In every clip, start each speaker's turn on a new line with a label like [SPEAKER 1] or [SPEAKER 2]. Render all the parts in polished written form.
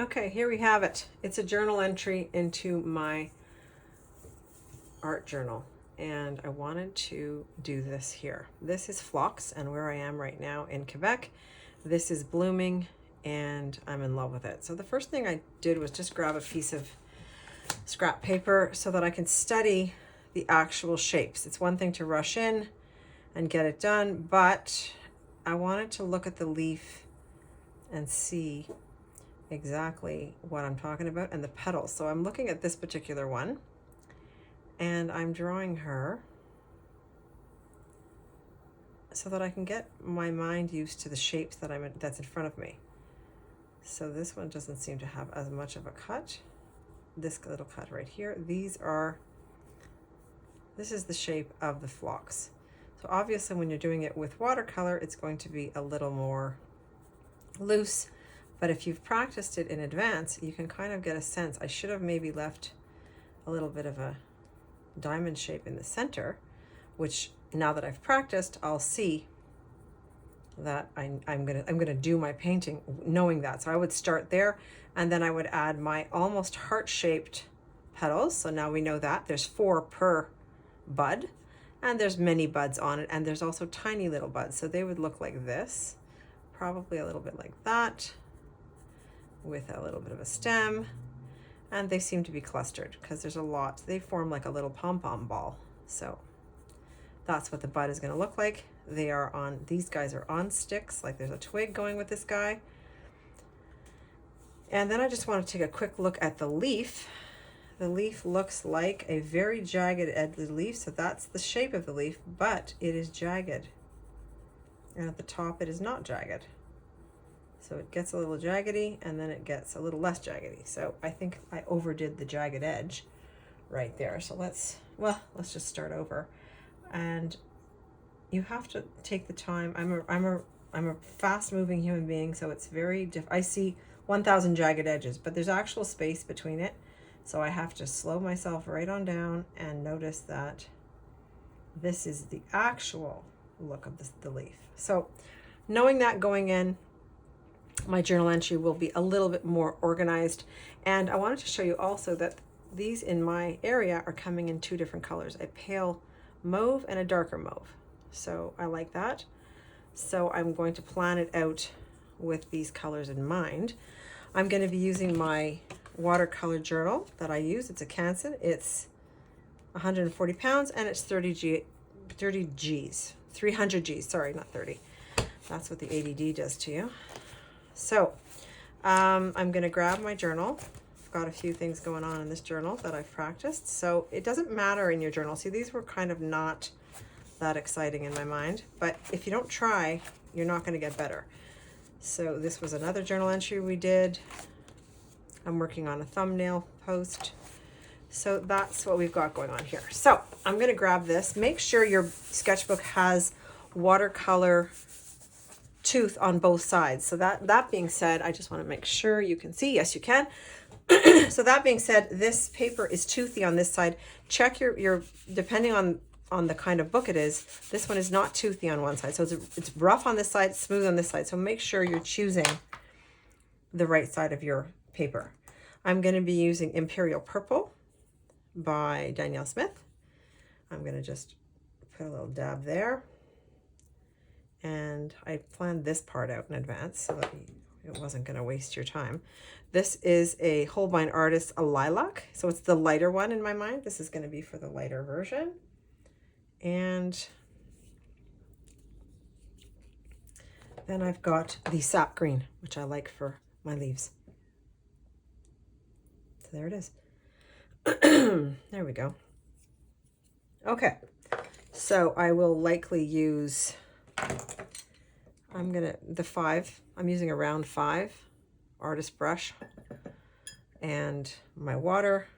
[SPEAKER 1] Okay, here we have it. It's a journal entry into my art journal, and I wanted to do this here. This is phlox, and where I am right now in Quebec, this is blooming and I'm in love with it. So the first thing I did was just grab a piece of scrap paper so that I can study the actual shapes. It's one thing to rush in and get it done, but I wanted to look at the leaf and see exactly what I'm talking about and the petals. So I'm looking at this particular one and I'm drawing her so that I can get my mind used to the shapes that's in front of me. So this one doesn't seem to have as much of a cut. This little cut right here, this is the shape of the phlox. So obviously when you're doing it with watercolor, it's going to be a little more loose, but if you've practiced it in advance, you can kind of get a sense. I should have maybe left a little bit of a diamond shape in the center, which now that I've practiced, I'll see that I'm gonna do my painting knowing that. So I would start there, and then I would add my almost heart-shaped petals. So now we know that there's 4 per bud, and there's many buds on it, and there's also tiny little buds. So they would look like this, probably a little bit like that, with a little bit of a stem, and they seem to be clustered because there's a lot. They form like a little pom-pom ball. So that's what the bud is going to look like. These guys are on sticks, like there's a twig going with this guy. And then I just want to take a quick look at the leaf. The leaf looks like a very jagged edged leaf, so that's the shape of the leaf, but it is jagged. And at the top it is not jagged. So it gets a little jaggedy and then it gets a little less jaggedy. So I think I overdid the jagged edge right there. So let's just start over. And you have to take the time. I'm a fast moving human being, so it's very I see 1,000 jagged edges, but there's actual space between it. So I have to slow myself right on down and notice that this is the actual look of the leaf. So knowing that going in, my journal entry will be a little bit more organized. And I wanted to show you also that these in my area are coming in 2 different colors, a pale mauve and a darker mauve. So I like that. So I'm going to plan it out with these colors in mind. I'm going to be using my watercolor journal that I use. It's a Canson. It's 140 pounds and it's 300 Gs, sorry, not 30. That's what the ADD does to you. So I'm going to grab my journal. I've got a few things going on in this journal that I've practiced. So it doesn't matter in your journal. See, these were kind of not that exciting in my mind, but if you don't try, you're not going to get better. So this was another journal entry we did. I'm working on a thumbnail post. So that's what we've got going on here. So I'm going to grab this. Make sure your sketchbook has watercolor tooth on both sides. So that being said, I just want to make sure you can see. Yes, you can. So that being said, this paper is toothy on this side. Check your depending on the kind of book it is, this one is not toothy on one side. So it's rough on this side, smooth on this side. So make sure you're choosing the right side of your paper. I'm going to be using Imperial Purple by Danielle Smith. I'm going to just put a little dab there. And I planned this part out in advance so that it wasn't going to waste your time. This is a Holbein Artist, a lilac. So it's the lighter one in my mind. This is going to be for the lighter version. And then I've got the sap green, which I like for my leaves. So there it is. There we go. Okay, so I will likely use, I'm using a round 5 artist brush and my water.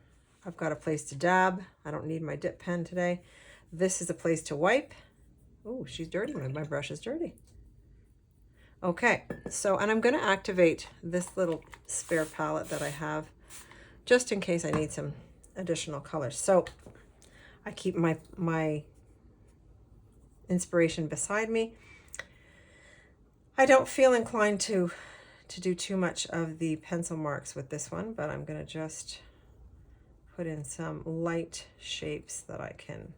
[SPEAKER 1] I've got a place to dab. I don't need my dip pen today. This is a place to wipe. Oh, she's dirty. My brush is dirty. Okay, so, and I'm going to activate this little spare palette that I have just in case I need some additional colors. So I keep my inspiration beside me. I don't feel inclined to to do too much of the pencil marks with this one, but I'm going to just put in some light shapes that I can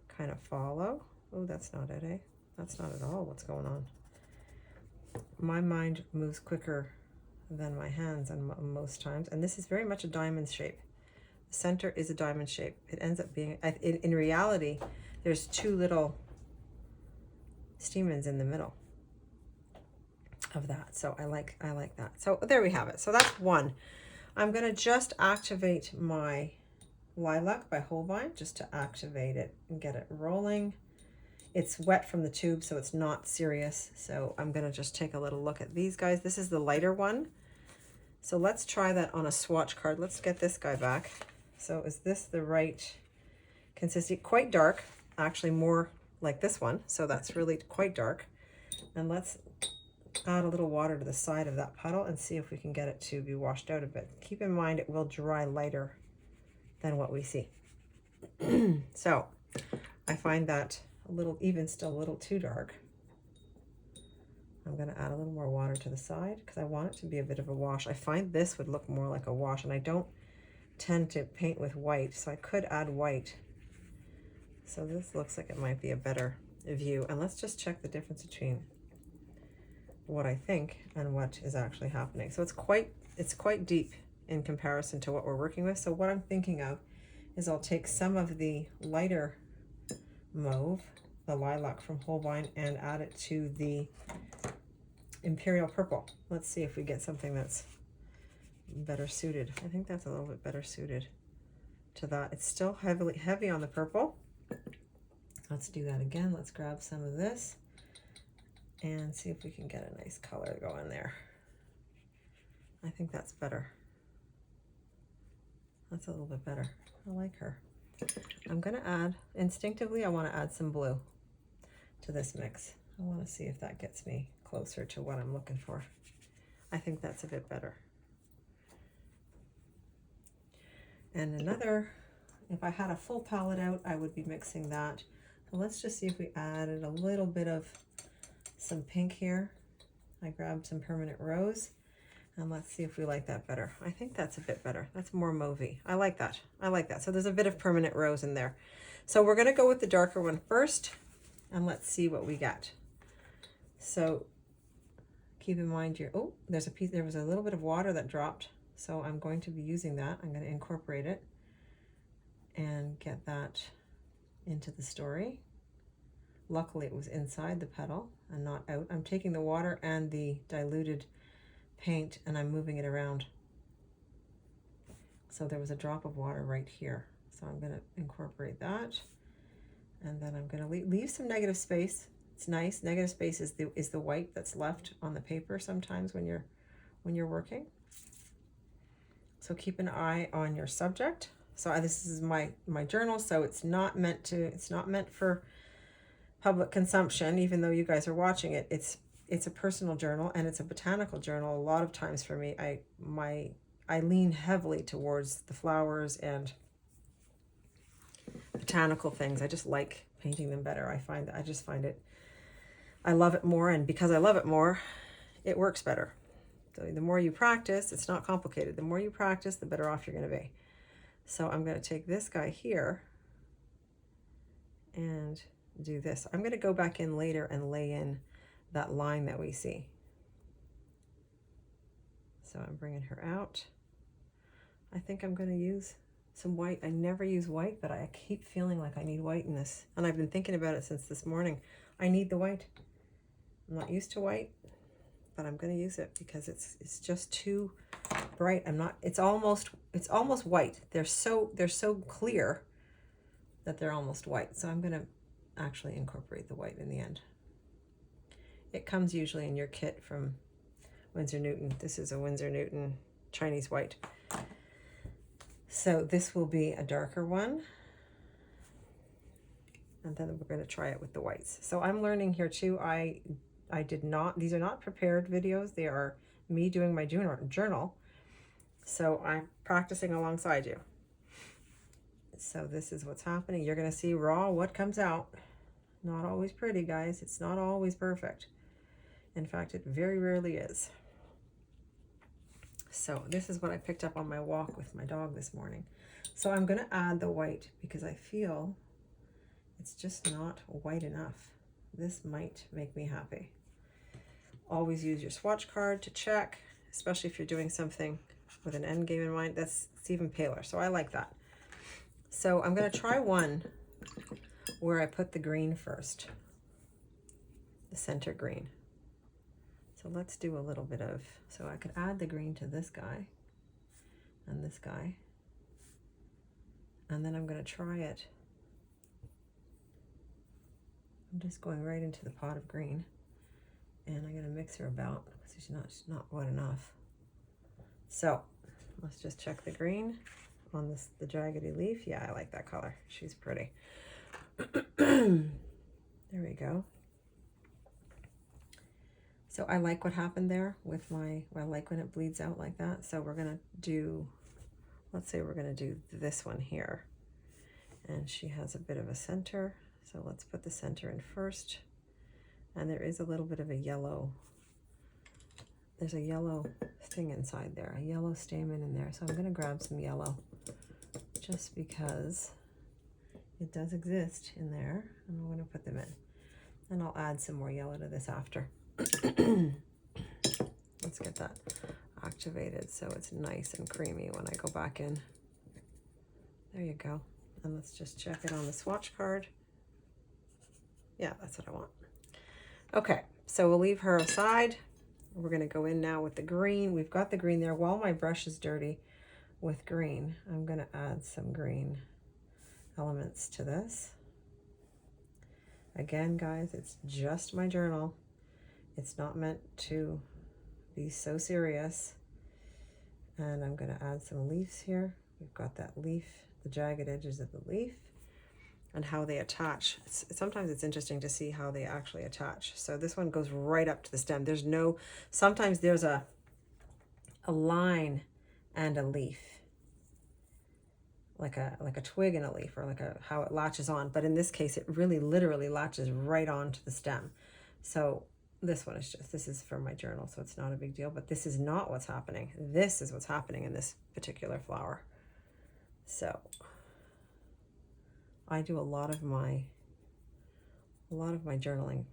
[SPEAKER 1] kind of follow. Oh, that's not it, eh? That's not at all what's going on. My mind moves quicker than my hands and most times, and this is very much a diamond shape. The center is a diamond shape. It ends up being, in reality, there's two little stamens in the middle of that. So I like that. So there we have it. So that's one. I'm going to just activate my lilac by Holbein just to activate it and get it rolling. It's wet from the tube, so it's not serious. So I'm going to just take a little look at these guys. This is the lighter one. So let's try that on a swatch card. Let's get this guy back. So is this the right consistency? Quite dark, actually more like this one. So that's really quite dark. And let's add a little water to the side of that puddle and see if we can get it to be washed out a bit. Keep in mind it will dry lighter than what we see. So I find that a little, even still a little too dark. I'm going to add a little more water to the side because I want it to be a bit of a wash. I find this would look more like a wash, and I don't tend to paint with white, so I could add white. So this looks like it might be a better view. And let's just check the difference between what I think and what is actually happening. So it's quite deep in comparison to what we're working with. So what I'm thinking of is I'll take some of the lighter mauve, the lilac from Holbein, and add it to the Imperial Purple. Let's see if we get something that's better suited. I think that's a little bit better suited to that. It's still heavy on the purple. Let's do that again. Let's grab some of this and see if we can get a nice color going there. I think that's better. That's a little bit better. I like her. I'm going to add, instinctively, I want to add some blue to this mix. I want to see if that gets me closer to what I'm looking for. I think that's a bit better. And another, if I had a full palette out, I would be mixing that. So let's just see if we added a little bit of some pink here. I grabbed some permanent rose, and let's see if we like that better. I think that's a bit better. That's more mauvey. I like that. I like that. So there's a bit of permanent rose in there. So we're going to go with the darker one first, and let's see what we get. So keep in mind here, oh, there was a little bit of water that dropped. So I'm going to be using that. I'm going to incorporate it and get that into the story. Luckily it was inside the petal and not out. I'm taking the water and the diluted paint and I'm moving it around. So there was a drop of water right here. So I'm going to incorporate that. And then I'm going to leave some negative space. It's nice. Negative space is the white that's left on the paper sometimes when you're working. So keep an eye on your subject. So this is my journal, so it's not meant for public consumption, even though you guys are watching it. It's a personal journal and it's a botanical journal. A lot of times for me, I lean heavily towards the flowers and botanical things. I just like painting them better. I love it more, and because I love it more, it works better. So the more you practice, it's not complicated. The more you practice, the better off you're going to be. So I'm going to take this guy here and do this. I'm going to go back in later and lay in that line that we see. So I'm bringing her out. I think I'm going to use some white. I never use white, but I keep feeling like I need white in this. And I've been thinking about it since this morning. I need the white. I'm not used to white, but I'm going to use it because it's just too bright. It's almost white. They're so clear that they're almost white. So I'm going to actually incorporate the white in the end. It comes usually in your kit from Winsor Newton. This is a Winsor Newton Chinese white. So this will be a darker one. And then we're going to try it with the whites. So I'm learning here too. These are not prepared videos. They are me doing my journal. So I'm practicing alongside you. So this is what's happening. You're going to see raw what comes out. Not always pretty, guys. It's not always perfect. In fact, it very rarely is. So this is what I picked up on my walk with my dog this morning. So I'm going to add the white because I feel it's just not white enough. This might make me happy. Always use your swatch card to check, especially if you're doing something with an end game in mind. It's even paler, so I like that. So I'm going to try one where I put the green first, the center green. So let's do a little bit of, so I could add the green to this guy and this guy. And then I'm going to try it. I'm just going right into the pot of green. And I'm going to mix her about because she's not wet enough. So let's just check the green on this, the jaggedy leaf. Yeah, I like that color. She's pretty. There we go. So I like what happened there with my, I like when it bleeds out like that. So we're going to do, let's say we're going to do this one here. And she has a bit of a center. So let's put the center in first. And there is a little bit of a yellow, there's a yellow thing inside there, a yellow stamen in there. So I'm going to grab some yellow just because it does exist in there. And I'm going to put them in. And I'll add some more yellow to this after. Let's get that activated so it's nice and creamy when I go back in. There you go. And let's just check it on the swatch card. Yeah, that's what I want. Okay, so we'll leave her aside. We're going to go in now with the green. We've got the green there. While my brush is dirty with green, I'm going to add some green elements to this. Again, guys, it's just my journal. It's not meant to be so serious. And I'm going to add some leaves here. We've got that leaf, the jagged edges of the leaf, and how they attach. Sometimes it's interesting to see how they actually attach. So this one goes right up to the stem. There's no, sometimes there's a line and a leaf, like a twig and a leaf, or like how it latches on. But in this case, it really literally latches right onto the stem. So this one is just, this is for my journal, so it's not a big deal, but this is not what's happening. This is what's happening in this particular flower. So I do a lot of my journaling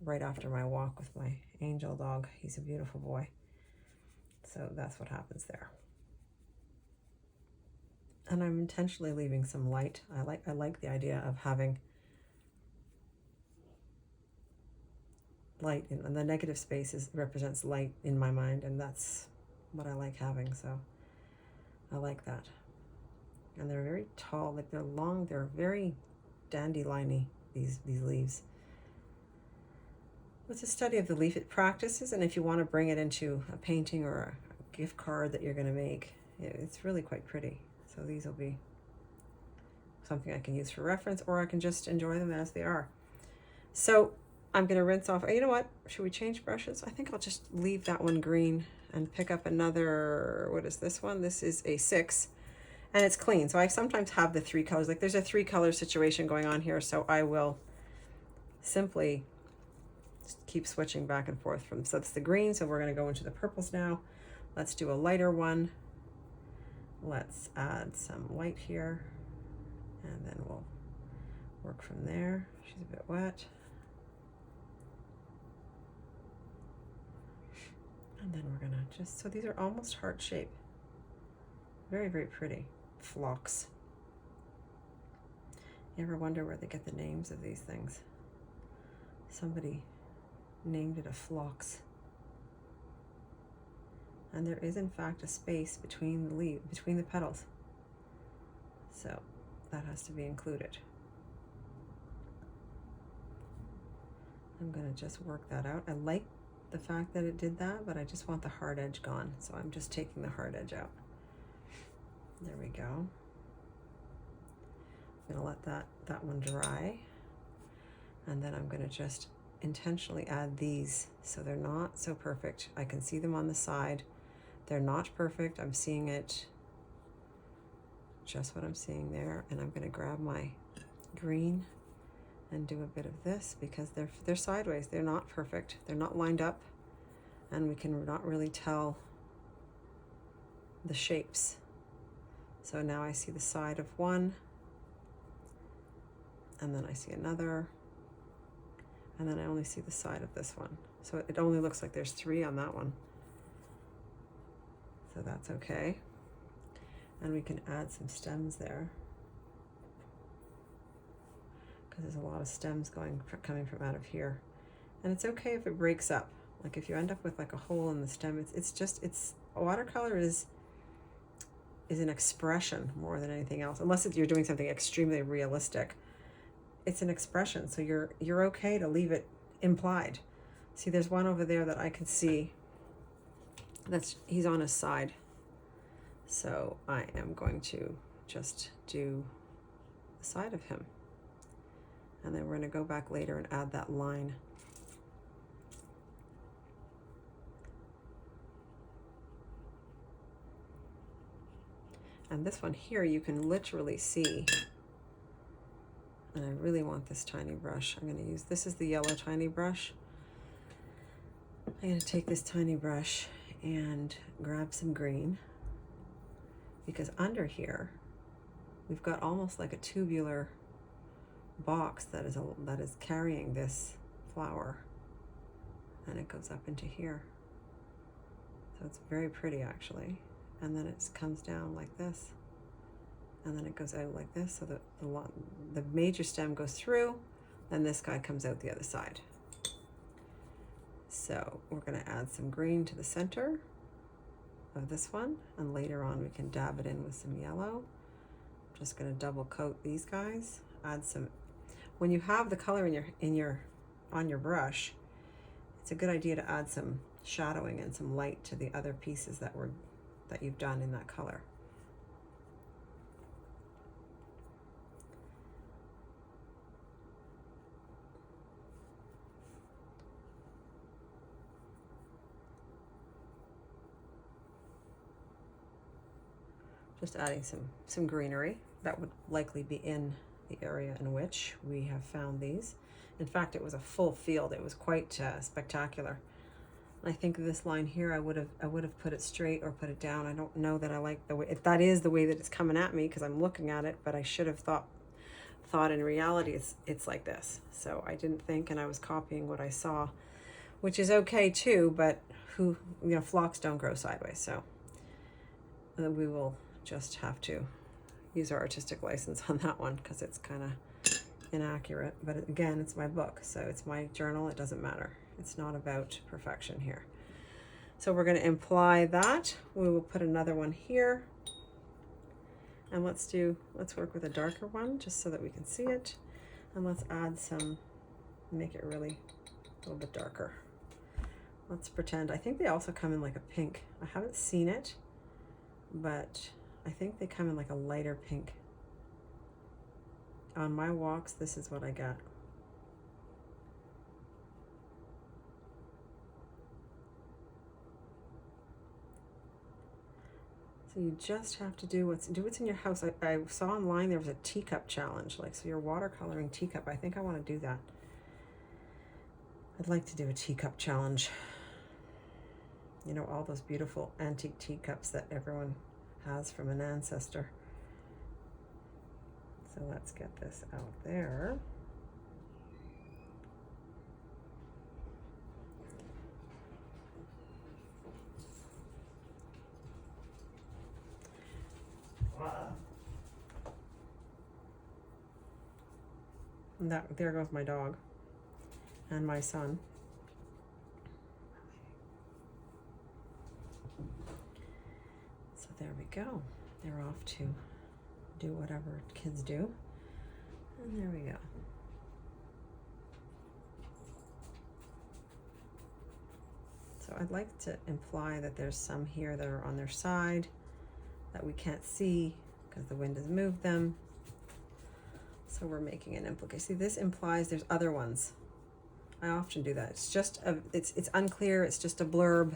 [SPEAKER 1] right after my walk with my angel dog. He's a beautiful boy. So that's what happens there. And I'm intentionally leaving some light. I like the idea of having light and the negative space represents light in my mind, and that's what I like having. So I like that. And they're very tall, like they're long, they're very dandelion-y, these leaves. It's a study of the leaf. It practices, and if you want to bring it into a painting or a gift card that you're going to make, it's really quite pretty. So these will be something I can use for reference, or I can just enjoy them as they are. So I'm going to rinse off. You know what? Should we change brushes? I think I'll just leave that one green and pick up another, what is this one? This is a 6. And it's clean. So I sometimes have the 3 colors. Like there's a 3 color situation going on here. So I will simply keep switching back and forth from, so it's the green. So we're going to go into the purples now. Let's do a lighter one. Let's add some light here. And then we'll work from there. She's a bit wet. And then we're going to just, so these are almost heart shape. Very, very pretty. Phlox. You ever wonder where they get the names of these things? Somebody named it a phlox. And there is in fact a space between the leaf, between the petals. So that has to be included. I'm going to just work that out. I like the fact that it did that, but I just want the hard edge gone. So I'm just taking the hard edge out. There we go. I'm going to let that one dry. And then I'm going to just intentionally add these so they're not so perfect. I can see them on the side. They're not perfect. I'm seeing it, just what I'm seeing there. And I'm going to grab my green and do a bit of this because they're sideways. They're not perfect. They're not lined up. And we can not really tell the shapes. So now I see the side of one, and then I see another, and then I only see the side of this one. So it only looks like there's 3 on that one. So that's okay. And we can add some stems there, because there's a lot of stems coming from out of here. And it's okay if it breaks up. Like if you end up with like a hole in the stem, it's watercolor is an expression more than anything else. Unless you're doing something extremely realistic, it's an expression. So you're okay to leave it implied. See, there's one over there that I can see. He's on his side. So I am going to just do the side of him. And then we're going to go back later and add that line. And this one here, you can literally see, and I really want this tiny brush. I'm going to use, this is the yellow tiny brush. I'm going to take this tiny brush and grab some green, because under here, we've got almost like a tubular box that is carrying this flower, and it goes up into here. So it's very pretty actually. And then it comes down like this, and then it goes out like this, so that the major stem goes through, then this guy comes out the other side. So we're going to add some green to the center of this one, and later on we can dab it in with some yellow. I'm just going to double coat these guys. Add some, when you have the color on your brush, it's a good idea to add some shadowing and some light to the other pieces that you've done in that color. Just adding some greenery that would likely be in the area in which we have found these. In fact, it was a full field. It was quite spectacular. I think this line here, I would have put it straight or put it down. I don't know that I like the way, if that is the way that it's coming at me, because I'm looking at it, but I should have thought in reality it's like this. So I didn't think, and I was copying what I saw, which is okay too, but flocks don't grow sideways. So we will just have to use our artistic license on that one, because it's kind of inaccurate. But again, it's my book, so it's my journal. It doesn't matter. It's not about perfection here. So we're going to imply that. We will put another one here. And let's work with a darker one just so that we can see it. And let's add make it really a little bit darker. Let's pretend, I think they also come in like a pink. I haven't seen it, but I think they come in like a lighter pink. On my walks, this is what I got. So you just have to do what's in your house. I saw online there was a teacup challenge, so you're watercoloring teacup. I think I want to do that. I'd like to do a teacup challenge. All those beautiful antique teacups that everyone has from an ancestor. So let's get this out there. And there goes my dog and my son. So there we go. They're off to do whatever kids do. And there we go. So I'd like to imply that there's some here that are on their side that we can't see because the wind has moved them. So we're making an implication. See, this implies there's other ones. I often do that. It's just it's unclear. It's just a blurb,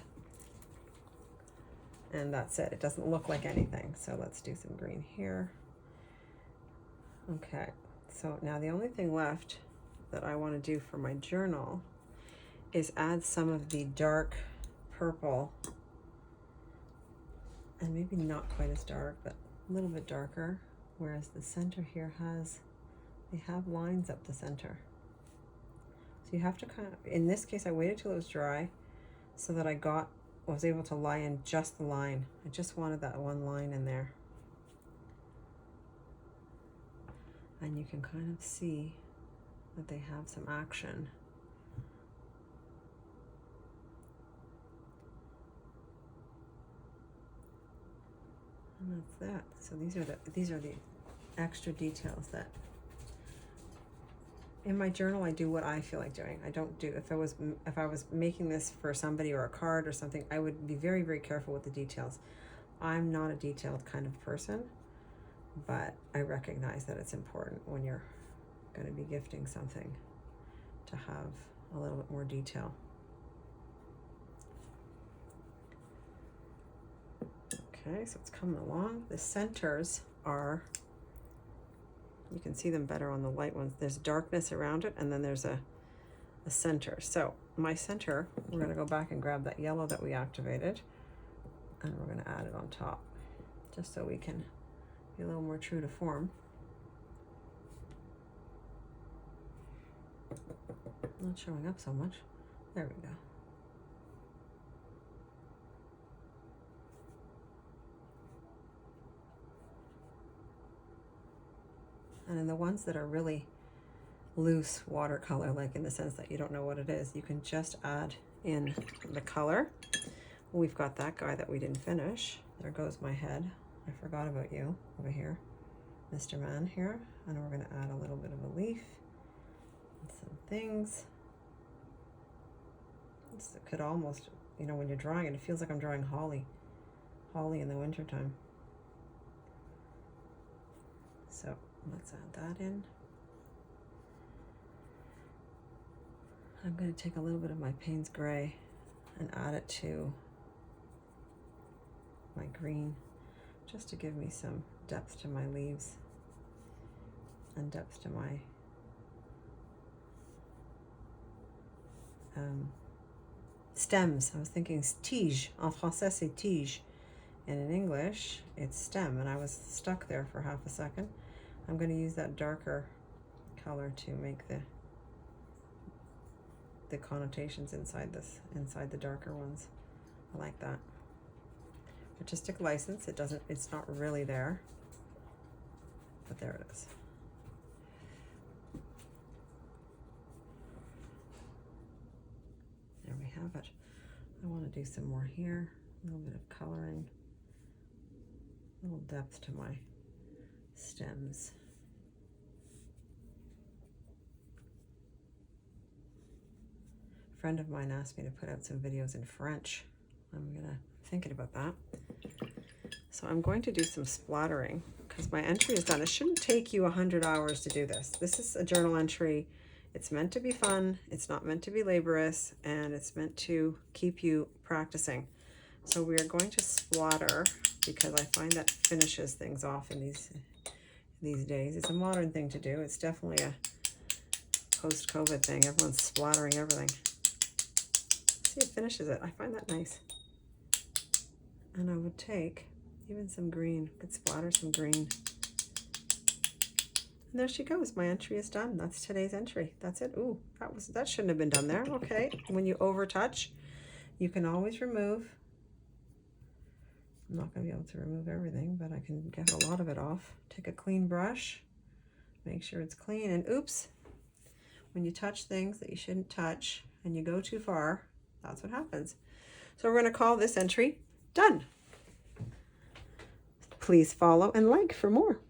[SPEAKER 1] and that's it. It doesn't look like anything. So let's do some green here. Okay. So now the only thing left that I want to do for my journal is add some of the dark purple and maybe not quite as dark, but a little bit darker, whereas the center here they have lines up the center. So you have to kind of, in this case, I waited till it was dry so that I was able to lie in just the line. I just wanted that one line in there. And you can kind of see that they have some action. And that's that. So these are the extra details that in my journal I do what I feel like doing. I don't do, if I was making this for somebody or a card or something, I would be very, very careful with the details. I'm not a detailed kind of person, but I recognize that it's important when you're going to be gifting something to have a little bit more detail. Okay, so it's coming along. The centers are, you can see them better on the light ones. There's darkness around it, and then there's a center. So my center, we're going to go back and grab that yellow that we activated, and we're going to add it on top, just so we can be a little more true to form. Not showing up so much. There we go. And in the ones that are really loose watercolor, like in the sense that you don't know what it is, you can just add in the color. We've got that guy that we didn't finish. There goes my head. I forgot about you over here, Mr. Man here. And we're going to add a little bit of a leaf and some things. It could almost, you know, when you're drawing it, it feels like I'm drawing holly in the wintertime. So let's add that in. I'm going to take a little bit of my Payne's Gray and add it to my green, just to give me some depth to my leaves and depth to my stems. I was thinking tige. En français, c'est tige. And in English, it's stem. And I was stuck there for half a second. I'm going to use that darker color to make the connotations inside the darker ones. I like that. Artistic license. It's not really there, but there it is. There we have it. I want to do some more here. A little bit of coloring, a little depth to my stems. A friend of mine asked me to put out some videos in French. I'm thinking about that. So I'm going to do some splattering because my entry is done. It shouldn't take you 100 hours to do this. This is a journal entry. It's meant to be fun. It's not meant to be laborious, and it's meant to keep you practicing. So we are going to splatter because I find that finishes things off in these days. It's a modern thing to do. It's definitely a post-COVID thing. Everyone's splattering everything. See, it finishes it. I find that nice. And I would take even some green. Could splatter some green. And there she goes. My entry is done. That's today's entry. That's it. Ooh, that shouldn't have been done there. Okay. When you overtouch, you can always remove. I'm not going to be able to remove everything, but I can get a lot of it off. Take a clean brush. Make sure it's clean. And oops, when you touch things that you shouldn't touch and you go too far, that's what happens. So we're going to call this entry done. Please follow and like for more.